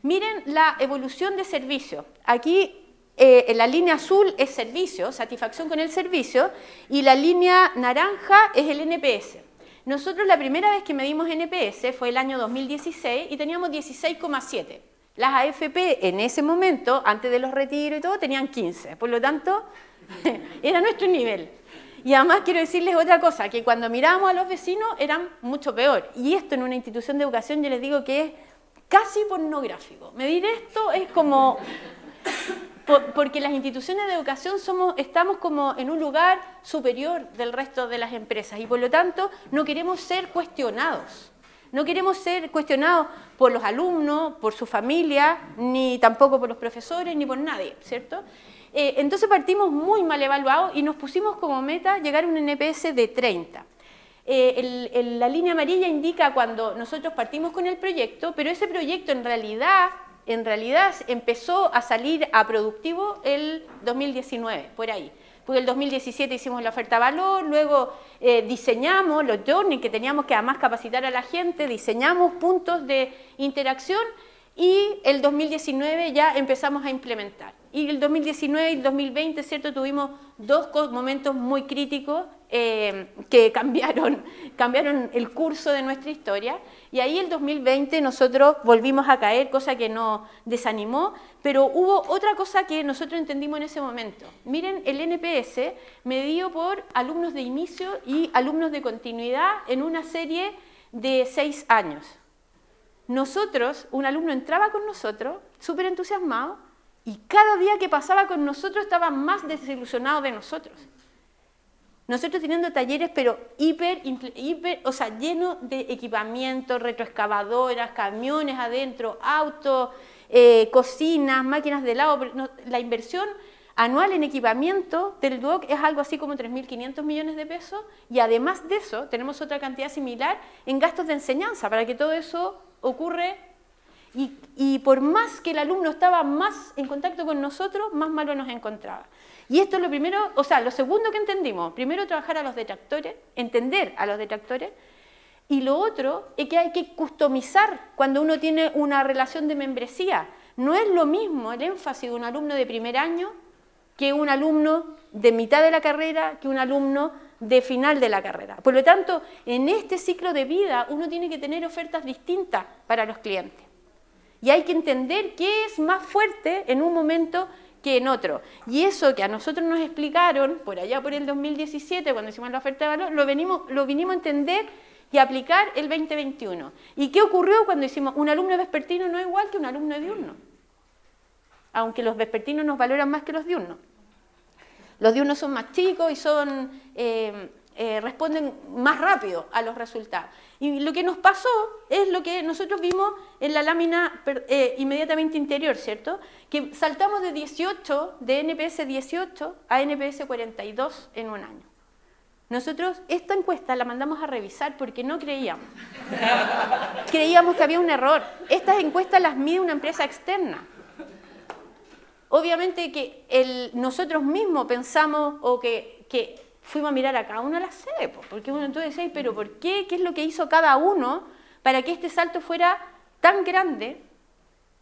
Miren la evolución de servicio. Aquí en la línea azul es servicio, satisfacción con el servicio, y la línea naranja es el NPS. Nosotros la primera vez que medimos NPS fue el año 2016 y teníamos 16,7. Las AFP en ese momento, antes de los retiros y todo, tenían 15. Por lo tanto, era nuestro nivel. Y además quiero decirles otra cosa, que cuando mirábamos a los vecinos eran mucho peor. Y esto en una institución de educación yo les digo que es casi pornográfico. Medir esto es como... Porque las instituciones de educación estamos como en un lugar superior del resto de las empresas y por lo tanto no queremos ser cuestionados. No queremos ser cuestionados por los alumnos, por su familia, ni tampoco por los profesores, ni por nadie, ¿cierto? Entonces partimos muy mal evaluados y nos pusimos como meta llegar a un NPS de 30. La línea amarilla indica cuando nosotros partimos con el proyecto, pero ese proyecto en realidad empezó a salir a productivo el 2019, por ahí. Porque el 2017 hicimos la oferta valor, luego diseñamos los journeys que teníamos que además capacitar a la gente, diseñamos puntos de interacción y el 2019 ya empezamos a implementar. Y el 2019 y el 2020, ¿cierto? Tuvimos 2 momentos muy críticos que cambiaron el curso de nuestra historia. Y ahí el 2020 nosotros volvimos a caer, cosa que nos desanimó, pero hubo otra cosa que nosotros entendimos en ese momento. Miren, el NPS medido por alumnos de inicio y alumnos de continuidad en una serie de 6 años. Nosotros, un alumno entraba con nosotros, súper entusiasmado, y cada día que pasaba con nosotros estaba más desilusionado de nosotros. nosotros teniendo talleres, pero o sea, llenos de equipamiento, retroexcavadoras, camiones adentro, autos, cocinas, máquinas de helado. La inversión anual en equipamiento del Duoc es algo así como 3.500 millones de pesos, y además de eso tenemos otra cantidad similar en gastos de enseñanza para que todo eso ocurre, y por más que el alumno estaba más en contacto con nosotros, más malo nos encontraba. Y esto es lo primero, o sea, lo segundo que entendimos: primero trabajar a los detractores, entender a los detractores, y lo otro es que hay que customizar cuando uno tiene una relación de membresía. No es lo mismo el énfasis de un alumno de primer año que un alumno de mitad de la carrera, que un alumno de final de la carrera. Por lo tanto, en este ciclo de vida uno tiene que tener ofertas distintas para los clientes. Y hay que entender qué es más fuerte en un momento que en otro. Y eso que a nosotros nos explicaron por allá por el 2017, cuando hicimos la oferta de valor, lo vinimos a entender y a aplicar el 2021. ¿Y qué ocurrió cuando hicimos un alumno vespertino? No es igual que un alumno diurno, aunque los vespertinos nos valoran más que los diurnos. Los diurnos son más chicos y responden más rápido a los resultados. Y lo que nos pasó es lo que nosotros vimos en la lámina inmediatamente interior, ¿cierto? Que saltamos de 18, de NPS 18 a NPS 42 en un año. Nosotros esta encuesta la mandamos a revisar porque no creíamos. Creíamos que había un error. Estas encuestas las mide una empresa externa. Obviamente que nosotros mismos pensamos o que fuimos a mirar a cada una de las sedes, porque uno entonces dice, pero ¿por qué? ¿Qué es lo que hizo cada uno para que este salto fuera tan grande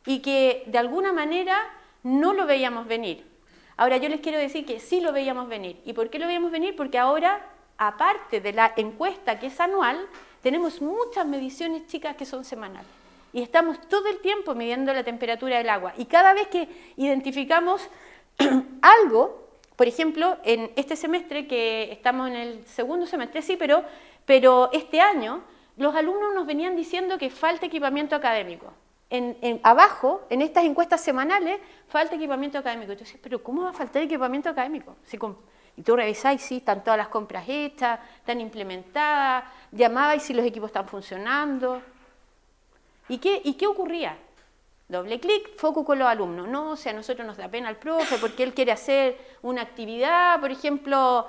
y que de alguna manera no lo veíamos venir? Ahora yo les quiero decir que sí lo veíamos venir. ¿Y por qué lo veíamos venir? Porque ahora, aparte de la encuesta que es anual, tenemos muchas mediciones chicas que son semanales. Y estamos todo el tiempo midiendo la temperatura del agua. Y cada vez que identificamos algo, por ejemplo, en este semestre, que estamos en el segundo semestre, sí, pero este año los alumnos nos venían diciendo que falta equipamiento académico. Abajo, en estas encuestas semanales, falta equipamiento académico. Entonces, ¿pero cómo va a faltar equipamiento académico? Y tú revisáis, sí, están todas las compras hechas, están implementadas, llamabais si los equipos están funcionando. ¿Y qué ocurría? Doble clic, foco con los alumnos. No, o sea, a nosotros nos da pena el profe porque él quiere hacer una actividad, por ejemplo,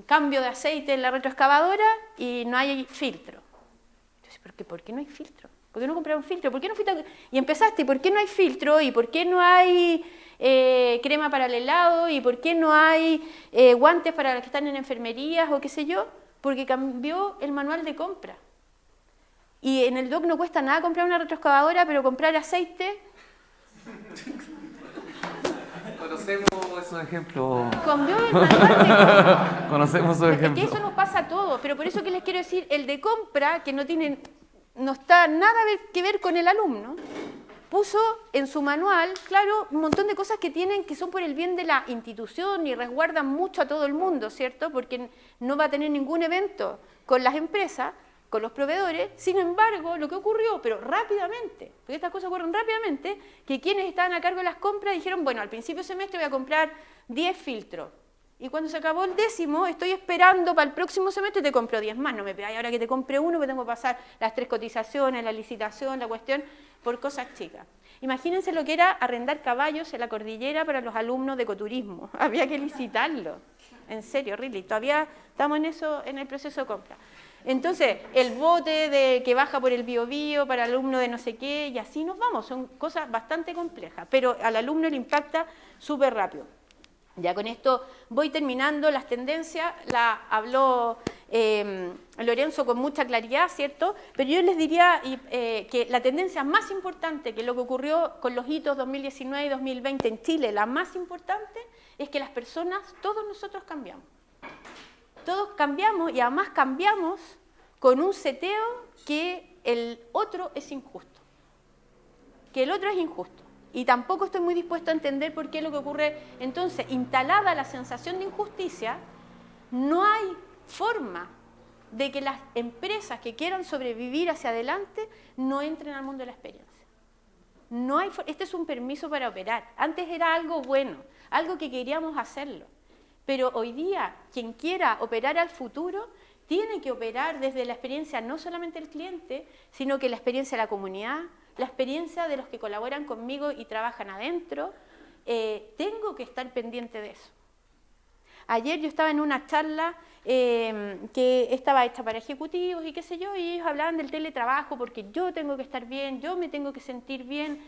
cambio de aceite en la retroexcavadora y no hay filtro. Entonces, ¿por qué no hay filtro? ¿Por qué no compraron filtro? ¿Por qué no fuiste y empezaste? ¿Por qué no hay filtro? ¿Y por qué no hay crema para el helado? ¿Y por qué no hay guantes para los que están en enfermerías o qué sé yo? Porque cambió el manual de compra. Y en el Duoc no cuesta nada comprar una retroexcavadora, pero comprar aceite... Conocemos esos ejemplos. Cambió el manual de compra. Conocemos esos ejemplos. Es que eso nos pasa a todos, pero por eso que les quiero decir, el de compra, que no está nada que ver con el alumno, puso en su manual, claro, un montón de cosas que son por el bien de la institución y resguardan mucho a todo el mundo, ¿cierto? Porque no va a tener ningún evento con las empresas, con los proveedores. Sin embargo, lo que ocurrió, pero rápidamente, porque estas cosas ocurren rápidamente, que quienes estaban a cargo de las compras dijeron, bueno, al principio de semestre voy a comprar 10 filtros. Y cuando se acabó el 10º, estoy esperando para el próximo semestre te compro 10 más. No me pegáis ahora que te compre uno, que tengo que pasar las 3 cotizaciones, la licitación, la cuestión, por cosas chicas. Imagínense lo que era arrendar caballos en la cordillera para los alumnos de ecoturismo. Había que licitarlo. En serio, really. Todavía estamos en eso, en el proceso de compra. Entonces, el bote que baja por el Biobío para el alumno de no sé qué, y así nos vamos. Son cosas bastante complejas, pero al alumno le impacta súper rápido. Ya con esto voy terminando. Las tendencias, la habló Lorenzo con mucha claridad, ¿cierto? Pero yo les diría que la tendencia más importante, que es lo que ocurrió con los hitos 2019 y 2020 en Chile, la más importante es que las personas, todos nosotros cambiamos. Todos cambiamos y además cambiamos con un seteo que el otro es injusto. Que el otro es injusto. Y tampoco estoy muy dispuesto a entender por qué es lo que ocurre. Entonces, instalada la sensación de injusticia, no hay forma de que las empresas que quieran sobrevivir hacia adelante no entren al mundo de la experiencia. No hay, este es un permiso para operar. Antes era algo bueno, algo que queríamos hacerlo. Pero hoy día, quien quiera operar al futuro, tiene que operar desde la experiencia no solamente del cliente, sino que la experiencia de la comunidad, la experiencia de los que colaboran conmigo y trabajan adentro. Tengo que estar pendiente de eso. Ayer yo estaba en una charla que estaba hecha para ejecutivos y qué sé yo, y ellos hablaban del teletrabajo porque yo tengo que estar bien, yo me tengo que sentir bien.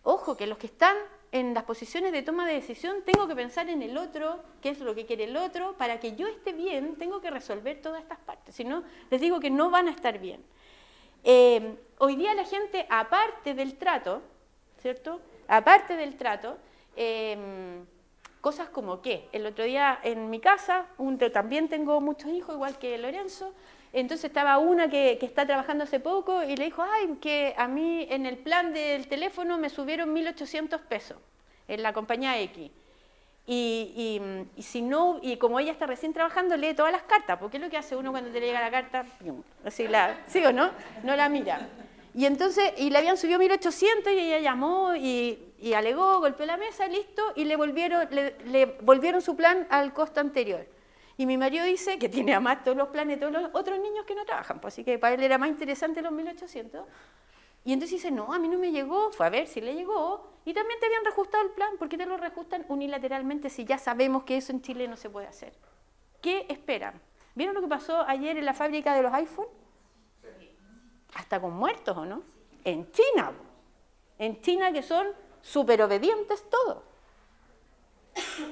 Ojo, que los que están en las posiciones de toma de decisión tengo que pensar en el otro, qué es lo que quiere el otro, para que yo esté bien tengo que resolver todas estas partes, si no, les digo que no van a estar bien. Hoy día la gente, aparte del trato, ¿cierto? Aparte del trato, cosas como que, el otro día en mi casa, también tengo muchos hijos, igual que Lorenzo, entonces estaba una que está trabajando hace poco y le dijo, ay, que a mí en el plan del teléfono me subieron 1.800 pesos en la compañía X. Y si no, y como ella está recién trabajando, lee todas las cartas, porque es lo que hace uno cuando te le llega la carta, así ¿sí o no? No la mira. Y entonces, y le habían subido 1.800 y ella llamó y alegó, golpeó la mesa, listo, y le volvieron su plan al costo anterior. Y mi marido dice que tiene además todos los planes de todos los otros niños que no trabajan, pues así que para él era más interesante los 1.800. Y entonces dice, no, a mí no me llegó, fue a ver si le llegó, y también te habían reajustado el plan, ¿por qué te lo reajustan unilateralmente si ya sabemos que eso en Chile no se puede hacer? ¿Qué esperan? ¿Vieron lo que pasó ayer en la fábrica de los iPhone? Hasta con muertos, ¿o no? En China que son súper obedientes todos.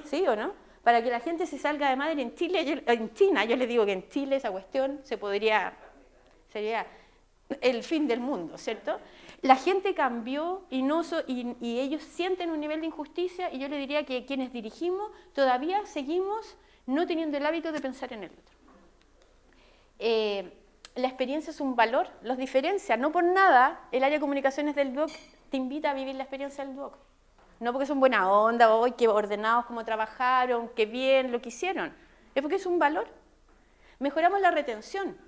¿Sí o no? Para que la gente se salga de madre en China, yo les digo que en Chile esa cuestión sería el fin del mundo, ¿cierto? La gente cambió y ellos sienten un nivel de injusticia y yo les diría que quienes dirigimos todavía seguimos no teniendo el hábito de pensar en el otro. La experiencia es un valor, los diferencia, no por nada el área de comunicaciones del DUOC te invita a vivir la experiencia del DUOC. No porque son buena onda, hoy qué ordenados cómo trabajaron, qué bien lo que hicieron. Es porque es un valor. Mejoramos la retención.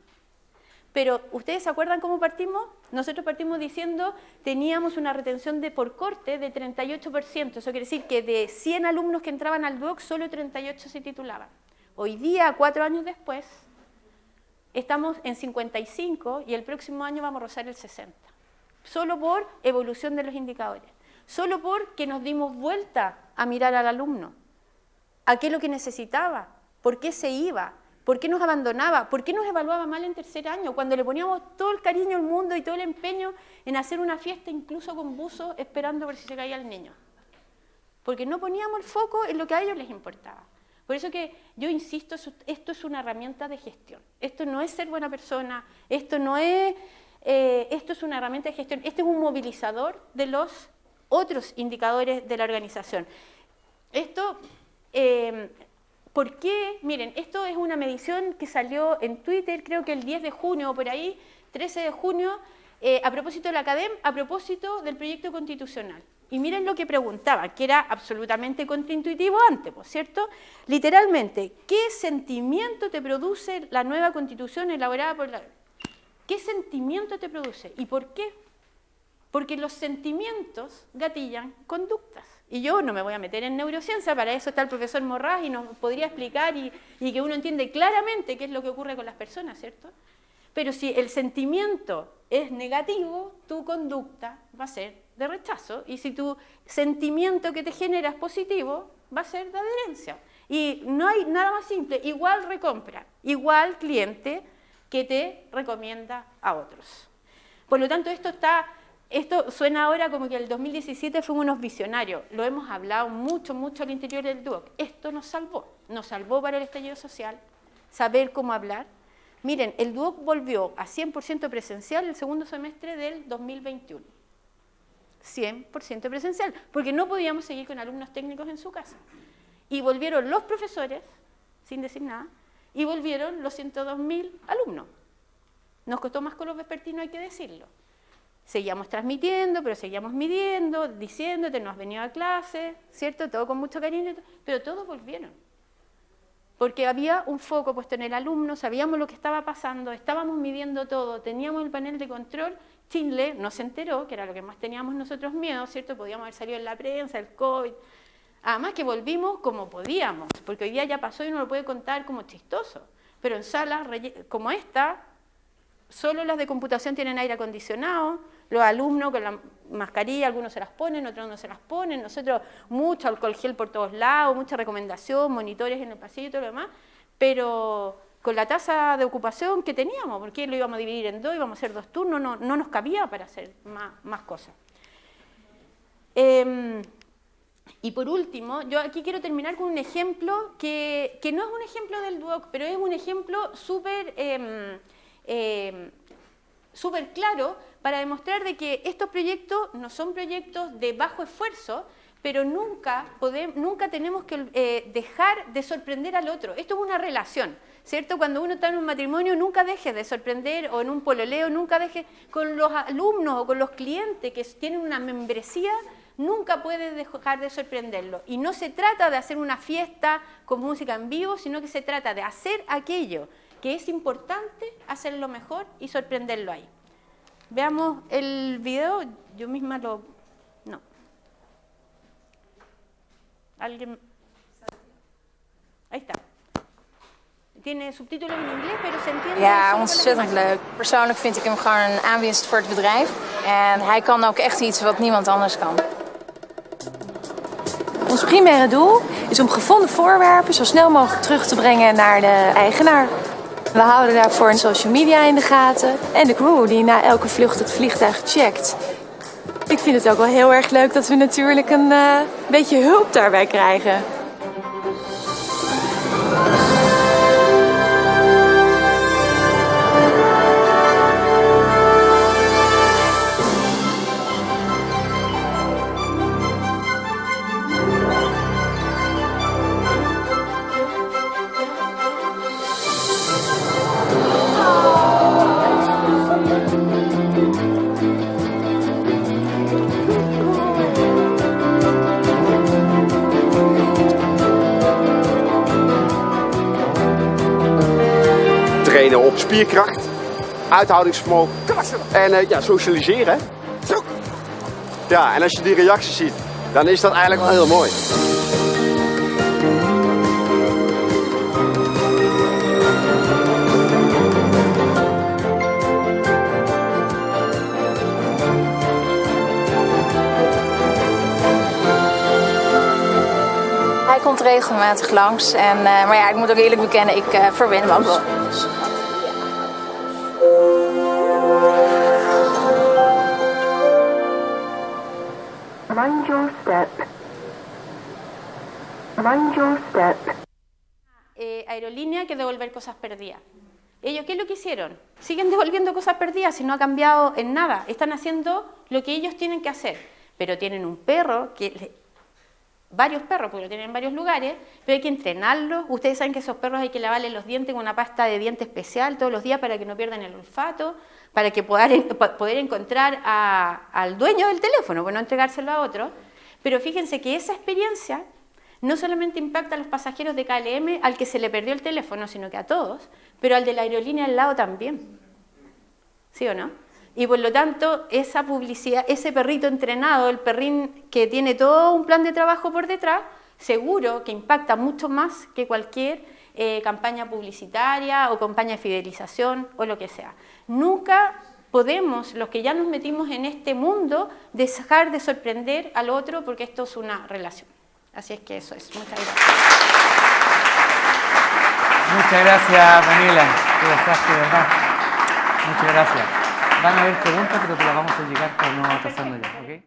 Pero, ¿ustedes se acuerdan cómo partimos? Nosotros partimos diciendo, teníamos una retención por corte de 38%. Eso quiere decir que de 100 alumnos que entraban al DUOC, solo 38 se titulaban. Hoy día, 4 años después, estamos en 55 y el próximo año vamos a rozar el 60. Solo por evolución de los indicadores. Solo porque nos dimos vuelta a mirar al alumno, a qué es lo que necesitaba, por qué se iba, por qué nos abandonaba, por qué nos evaluaba mal en tercer año, cuando le poníamos todo el cariño al mundo y todo el empeño en hacer una fiesta incluso con buzo esperando ver si se caía el niño. Porque no poníamos el foco en lo que a ellos les importaba. Por eso que yo insisto, esto es una herramienta de gestión. Esto no es ser buena persona, esto es una herramienta de gestión, este es un movilizador de los otros indicadores de la organización. Esto, ¿por qué? Miren, esto es una medición que salió en Twitter, creo que el 10 de junio o por ahí, 13 de junio, a propósito de la Academ, a propósito del proyecto constitucional. Y miren lo que preguntaba, que era absolutamente contraintuitivo antes, ¿cierto? Literalmente, ¿qué sentimiento te produce la nueva constitución elaborada por la... ¿Qué sentimiento te produce? ¿Y por qué? Porque los sentimientos gatillan conductas. Y yo no me voy a meter en neurociencia, para eso está el profesor Morraz y nos podría explicar y que uno entiende claramente qué es lo que ocurre con las personas, ¿cierto? Pero si el sentimiento es negativo, tu conducta va a ser de rechazo. Y si tu sentimiento que te genera es positivo, va a ser de adherencia. Y no hay nada más simple. Igual recompra, igual cliente que te recomienda a otros. Por lo tanto, esto suena ahora como que el 2017 fuimos unos visionarios. Lo hemos hablado mucho, mucho al interior del DUOC. Esto nos salvó para el estallido social, saber cómo hablar. Miren, el DUOC volvió a 100% presencial el segundo semestre del 2021. 100% presencial, porque no podíamos seguir con alumnos técnicos en su casa. Y volvieron los profesores, sin decir nada, y volvieron los 102.000 alumnos. Nos costó más con los vespertinos, hay que decirlo. Seguíamos transmitiendo, pero seguíamos midiendo, diciéndote, no has venido a clase, ¿cierto? Todo con mucho cariño, pero todos volvieron. Porque había un foco puesto en el alumno, sabíamos lo que estaba pasando, estábamos midiendo todo, teníamos el panel de control. Chile no se enteró, que era lo que más teníamos nosotros miedo, ¿cierto? Podíamos haber salido en la prensa, el COVID. Además que volvimos como podíamos, porque hoy día ya pasó y uno lo puede contar como chistoso. Pero en salas como esta, solo las de computación tienen aire acondicionado, los alumnos con la mascarilla, algunos se las ponen, otros no se las ponen, nosotros mucho alcohol gel por todos lados, mucha recomendación, monitores en el pasillo y todo lo demás, pero con la tasa de ocupación que teníamos, porque lo íbamos a dividir en 2, íbamos a hacer 2 turnos, no nos cabía para hacer más cosas. Y por último, yo aquí quiero terminar con un ejemplo que no es un ejemplo del Duoc, pero es un ejemplo súper claro para demostrar de que estos proyectos no son proyectos de bajo esfuerzo, pero nunca tenemos que dejar de sorprender al otro. Esto es una relación, ¿cierto? Cuando uno está en un matrimonio, nunca deje de sorprender, o en un pololeo, nunca deje con los alumnos o con los clientes que tienen una membresía, nunca puede dejar de sorprenderlo. Y no se trata de hacer una fiesta con música en vivo, sino que se trata de hacer aquello que es importante, hacerlo mejor y sorprenderlo ahí. Veamos el video, yo misma lo... No. ¿Alguien? Ahí está. Tiene subtítulos en inglés, pero se entiende. Ja, ontzettend leuk. Persoonlijk vind ik hem gewoon een aanwinst voor het bedrijf. En hij kan ook echt iets wat niemand anders kan. Ons primaire doel is om gevonden voorwerpen zo snel mogelijk terug te brengen naar de eigenaar. We houden daarvoor social media in de gaten en de crew die na elke vlucht het vliegtuig checkt. Ik vind het ook wel heel erg leuk dat we natuurlijk een beetje hulp daarbij krijgen. Trainen op spierkracht, uithoudingsvermogen en ja, socialiseren. Zo. Ja, en als je die reacties ziet, dan is dat eigenlijk wel heel mooi. Hij komt regelmatig langs, maar ja, ik moet ook eerlijk bekennen, ik verwen hem ook wel. Mind your step. Mind your step. Aerolínea que devolver cosas perdidas. ¿Ellos qué es lo que hicieron? Siguen devolviendo cosas perdidas y no ha cambiado en nada. Están haciendo lo que ellos tienen que hacer. Pero tienen un perro, varios perros, porque lo tienen en varios lugares, pero hay que entrenarlos. Ustedes saben que esos perros hay que lavarles los dientes con una pasta de diente especial todos los días para que no pierdan el olfato, para que poder encontrar al dueño del teléfono, pues no entregárselo a otro. Pero fíjense que esa experiencia no solamente impacta a los pasajeros de KLM, al que se le perdió el teléfono, sino que a todos, pero al de la aerolínea al lado también. ¿Sí o no? Y por lo tanto, esa publicidad, ese perrito entrenado, el perrín que tiene todo un plan de trabajo por detrás, seguro que impacta mucho más que cualquier campaña publicitaria o campaña de fidelización o lo que sea. Nunca podemos, los que ya nos metimos en este mundo, dejar de sorprender al otro porque esto es una relación. Así es que eso es. Muchas gracias. Muchas gracias, Daniela. Qué desastre, de verdad. Muchas gracias. Van a haber preguntas, pero te las vamos a llegar para no atrasarnos ya, ¿ok?